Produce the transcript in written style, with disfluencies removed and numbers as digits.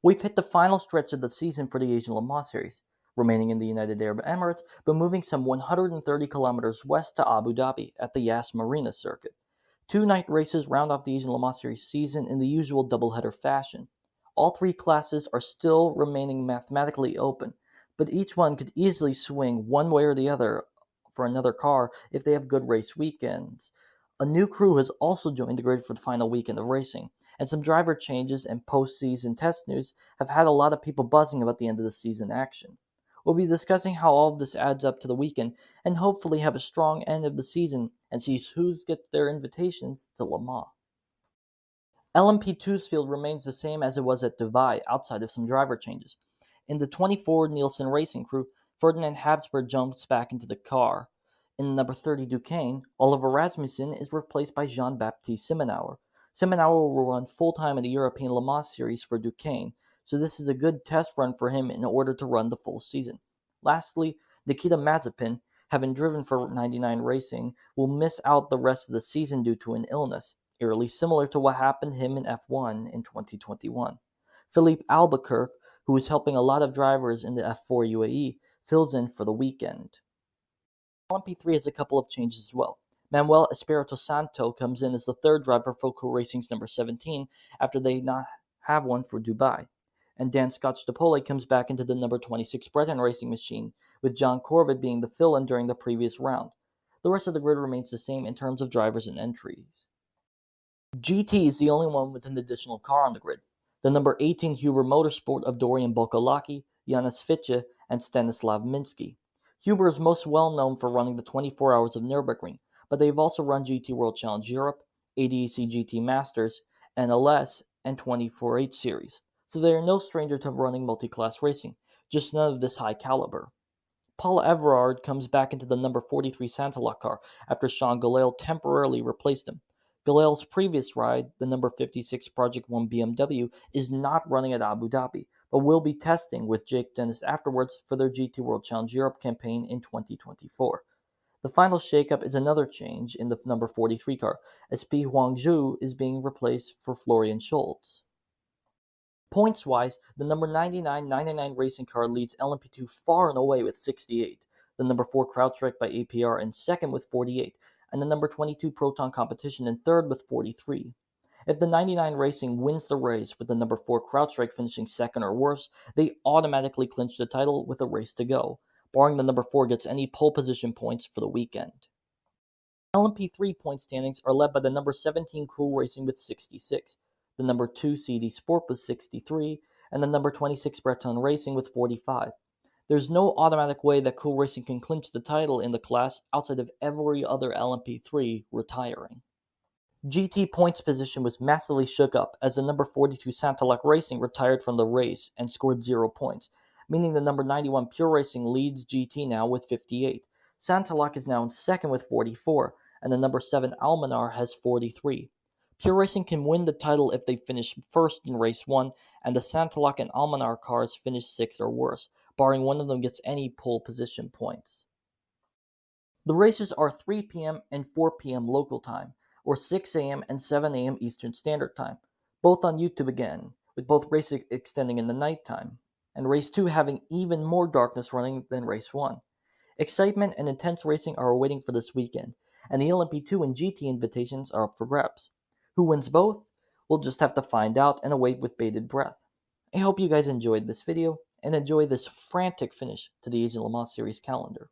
We've hit the final stretch of the season for the Asian Le Mans Series, remaining in the United Arab Emirates, but moving some 130 kilometers west to Abu Dhabi at the Yas Marina circuit. Two-night races round off the Asian Le Mans Series season in the usual doubleheader fashion. All three classes are still remaining mathematically open, but each one could easily swing one way or the other for another car if they have good race weekends. A new crew has also joined the grid for the final weekend of racing, and some driver changes and post-season test news have had a lot of people buzzing about the end of the season action. We'll be discussing how all of this adds up to the weekend and hopefully have a strong end of the season and see who's get their invitations to Le Mans. LMP2's field remains the same as it was at Dubai, outside of some driver changes. In the 24 Nielsen Racing crew, Ferdinand Habsburg jumps back into the car. In number 30 Duquesne, Oliver Rasmussen is replaced by Jean-Baptiste Simonauer. Simonauer will run full-time in the European Le Mans Series for Duquesne, so this is a good test run for him in order to run the full season. Lastly, Nikita Mazepin, having driven for 99 Racing, will miss out the rest of the season due to an illness, eerily similar to what happened to him in F1 in 2021. Philippe Albuquerque, who is helping a lot of drivers in the F4 UAE, fills in for the weekend. LMP3 has a couple of changes as well. Manuel Espirito Santo comes in as the third driver for Cool Racing's number 17 after they not have one for Dubai. And Dan Scotch-DePole comes back into the number 26 Breton Racing machine, with John Corbett being the fill-in during the previous round. The rest of the grid remains the same in terms of drivers and entries. GT is the only one with an additional car on the grid. The number 18 Huber Motorsport of Dorian Bolkolaki, Janis Fichte, and Stanislav Minsky. Huber is most well known for running the 24 Hours of Nürburgring, but they've also run GT World Challenge Europe, ADAC GT Masters, NLS, and 24H Series, so they are no stranger to running multi-class racing, just none of this high caliber. Paul Everard comes back into the number 43 Santalak car after Sean Galale temporarily replaced him. Galale's previous ride, the number 56 Project 1 BMW, is not running at Abu Dhabi, but will be testing with Jake Dennis afterwards for their GT World Challenge Europe campaign in 2024. The final shakeup is another change in the number 43 car, as Pi Huangzhou is being replaced for Florian Schultz. Points-wise, the number 99 Racing car leads LMP2 far and away with 68, the number 4 CrowdStrike by APR in second with 48, and the number 22 Proton Competition in third with 43. If the 99 Racing wins the race with the number 4 CrowdStrike finishing second or worse, they automatically clinch the title with a race to go, barring the number 4 gets any pole position points for the weekend. LMP3 point standings are led by the number 17 Cool Racing with 66, the number 2 CD Sport with 63, and the number 26 Breton Racing with 45. There's no automatic way that Cool Racing can clinch the title in the class outside of every other LMP3 retiring. GT points position was massively shook up as the number 42 Santalak Racing retired from the race and scored 0 points, meaning the number 91 Pure Racing leads GT now with 58. Santalak is now in second with 44, and the number 7 Almanar has 43. Pure Racing can win the title if they finish first in race 1, and the Santalak and Almanar cars finish 6th or worse, barring one of them gets any pole position points. The races are 3 p.m. and 4 p.m. local time, or 6 a.m. and 7 a.m. Eastern Standard Time, both on YouTube again, with both races extending in the nighttime, and race 2 having even more darkness running than race 1. Excitement and intense racing are awaiting for this weekend, and the LMP2 and GT invitations are up for grabs. Who wins both? We'll just have to find out and await with bated breath. I hope you guys enjoyed this video, and enjoy this frantic finish to the Asian Le Mans Series calendar.